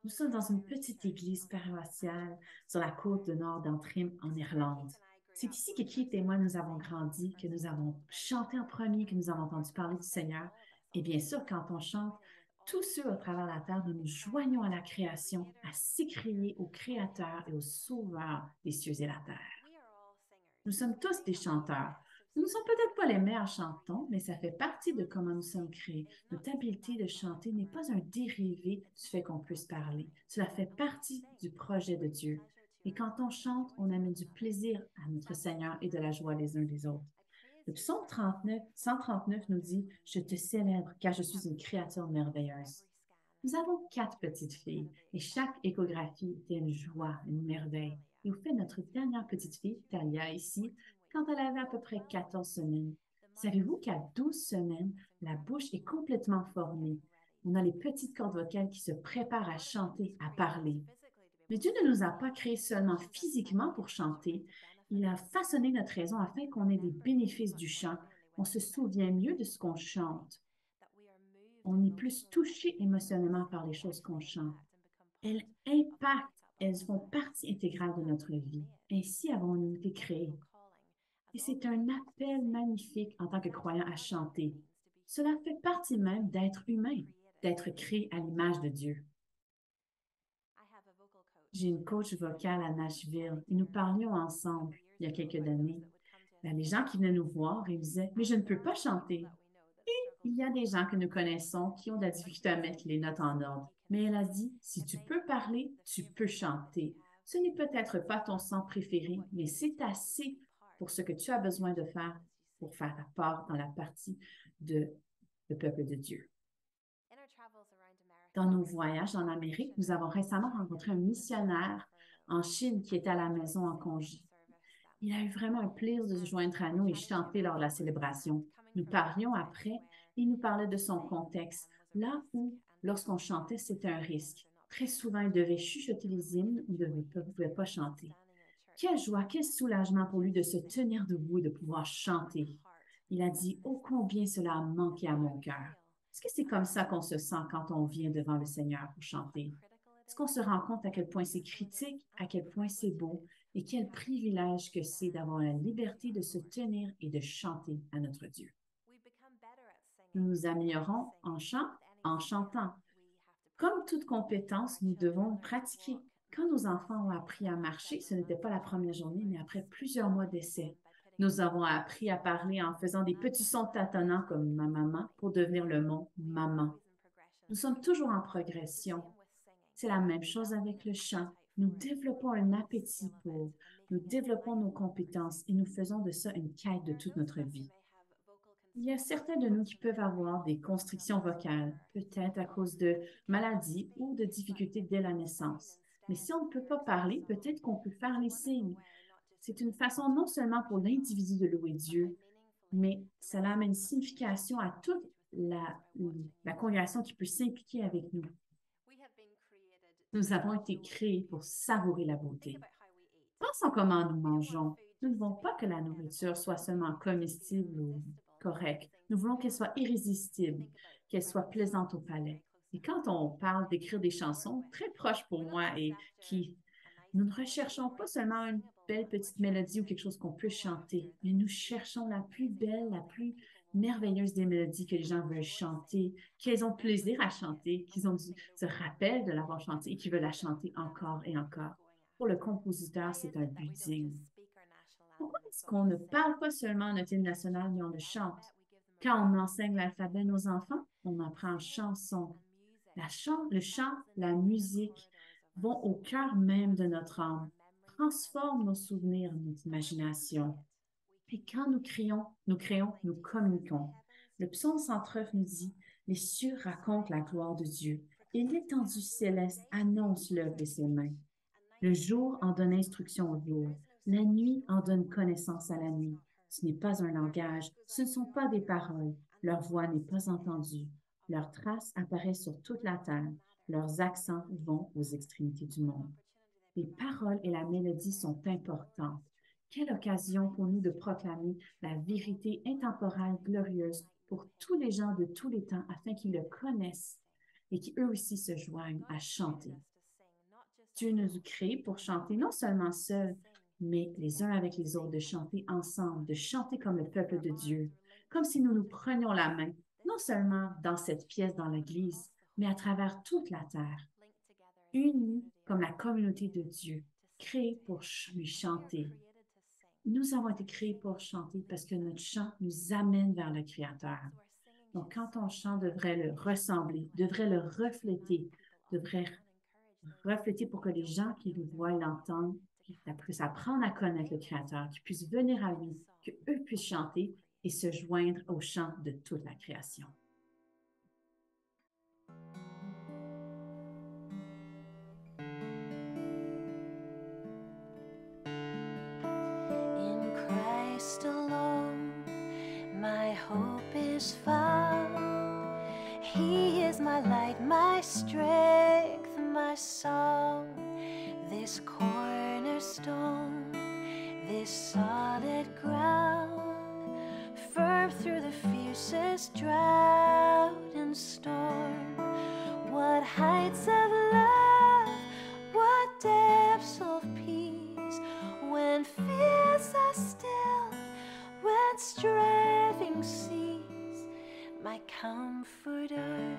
Nous sommes dans une petite église paroissiale sur la côte de nord d'Antrim, en Irlande. C'est ici que Keith et moi, nous avons grandi, que nous avons chanté en premier, que nous avons entendu parler du Seigneur. Et bien sûr, quand on chante, tous ceux à travers la terre, nous nous joignons à la création, à s'écrier au Créateur et au Sauveur des cieux et la terre. Nous sommes tous des chanteurs. Nous ne sommes peut-être pas les meilleurs chanteurs, mais ça fait partie de comment nous sommes créés. Notre habileté de chanter n'est pas un dérivé du fait qu'on puisse parler. Cela fait partie du projet de Dieu. Et quand on chante, on amène du plaisir à notre Seigneur et de la joie les uns des autres. Le psaume 39, 139 nous dit, Je te célèbre car je suis une créature merveilleuse. Nous avons quatre petites filles et chaque échographie était une joie, une merveille. Et au fait, notre dernière petite fille, Talia, ici, quand elle avait à peu près 14 semaines, savez-vous qu'à 12 semaines, la bouche est complètement formée? On a les petites cordes vocales qui se préparent à chanter, à parler. Mais Dieu ne nous a pas créés seulement physiquement pour chanter. Il a façonné notre raison afin qu'on ait des bénéfices du chant. On se souvient mieux de ce qu'on chante. On est plus touché émotionnellement par les choses qu'on chante. Elles impactent, elles font partie intégrale de notre vie. Ainsi avons-nous été créés. Et c'est un appel magnifique en tant que croyant à chanter. Cela fait partie même d'être humain, d'être créé à l'image de Dieu. J'ai une coach vocale à Nashville et nous parlions ensemble il y a quelques années. Ben, les gens qui venaient nous voir, ils disaient, mais je ne peux pas chanter. Il y a des gens que nous connaissons qui ont de la difficulté à mettre les notes en ordre. Mais elle a dit, si tu peux parler, tu peux chanter. Ce n'est peut-être pas ton chant préféré, mais c'est assez pour ce que tu as besoin de faire pour faire ta part dans la partie de le peuple de Dieu. Dans nos voyages en Amérique, nous avons récemment rencontré un missionnaire en Chine qui était à la maison en congé. Il a eu vraiment un plaisir de se joindre à nous et chanter lors de la célébration. Nous parlions après et il nous parlait de son contexte, là où, lorsqu'on chantait, c'était un risque. Très souvent, il devait chuchoter les hymnes ou ne pouvait pas chanter. Quelle joie, quel soulagement pour lui de se tenir debout et de pouvoir chanter. Il a dit, oh combien cela a manqué à mon cœur. Est-ce que c'est comme ça qu'on se sent quand on vient devant le Seigneur pour chanter? Est-ce qu'on se rend compte à quel point c'est critique, à quel point c'est beau et quel privilège que c'est d'avoir la liberté de se tenir et de chanter à notre Dieu? Nous nous améliorons en chant, en chantant. Comme toute compétence, nous devons pratiquer. Quand nos enfants ont appris à marcher, ce n'était pas la première journée, mais après plusieurs mois d'essai. Nous avons appris à parler en faisant des petits sons tâtonnants comme ma maman pour devenir le mot maman. Nous sommes toujours en progression. C'est la même chose avec le chant. Nous développons un appétit pour, nous développons nos compétences et nous faisons de ça une quête de toute notre vie. Il y a certains de nous qui peuvent avoir des constrictions vocales, peut-être à cause de maladies ou de difficultés dès la naissance. Mais si on ne peut pas parler, peut-être qu'on peut faire les signes. C'est une façon non seulement pour l'individu de louer Dieu, mais cela amène une signification à toute la congrégation qui peut s'impliquer avec nous. Nous avons été créés pour savourer la beauté. Pensons comment nous mangeons. Nous ne voulons pas que la nourriture soit seulement comestible ou correcte. Nous voulons qu'elle soit irrésistible, qu'elle soit plaisante au palais. Et quand on parle d'écrire des chansons très proches pour moi et qui, nous ne recherchons pas seulement une belle petite mélodie ou quelque chose qu'on peut chanter, mais nous cherchons la plus belle, la plus merveilleuse des mélodies que les gens veulent chanter, qu'ils ont plaisir à chanter, se rappellent de l'avoir chantée et qu'ils veulent la chanter encore et encore. Pour le compositeur, c'est un but digne. Pourquoi est-ce qu'on ne parle pas seulement notre hymne national, mais on le chante? Quand on enseigne l'alphabet à nos enfants, on apprend chanson. Le chant, la musique vont au cœur même de notre âme, transforment nos souvenirs, notre imagination. Et quand nous créons, nous communiquons. Le psaume 109 nous dit, les cieux racontent la gloire de Dieu et l'étendue céleste annonce l'œuvre de ses mains. Le jour en donne instruction au jour, la nuit en donne connaissance à la nuit. Ce n'est pas un langage, ce ne sont pas des paroles, leur voix n'est pas entendue. Leurs traces apparaissent sur toute la terre, leurs accents vont aux extrémités du monde. Les paroles et la mélodie sont importantes. Quelle occasion pour nous de proclamer la vérité intemporelle glorieuse pour tous les gens de tous les temps afin qu'ils le connaissent. et qui eux aussi se joignent à chanter. Dieu nous a créés pour chanter non seulement seuls, mais les uns avec les autres, de chanter ensemble, de chanter comme le peuple de Dieu, comme si nous nous prenions la main, non seulement dans cette pièce, dans l'Église, mais à travers toute la terre, unis comme la communauté de Dieu, créée pour lui chanter. Nous avons été créés pour chanter parce que notre chant nous amène vers le Créateur. Donc, quand on chante, devrait le ressembler, devrait le devrait refléter pour que les gens qui le voient l'entendent, qu'ils puissent apprendre à connaître le Créateur, qu'ils puissent venir à lui, qu'eux puissent chanter et se joindre au chant de toute la création. In Christ alone, my hope is found. He is my light, my strength, my song. This cornerstone, this solid ground, firm through the fiercest drought and storm. What heights of love, what depths of peace, when fears are still, when striving cease, my comforter.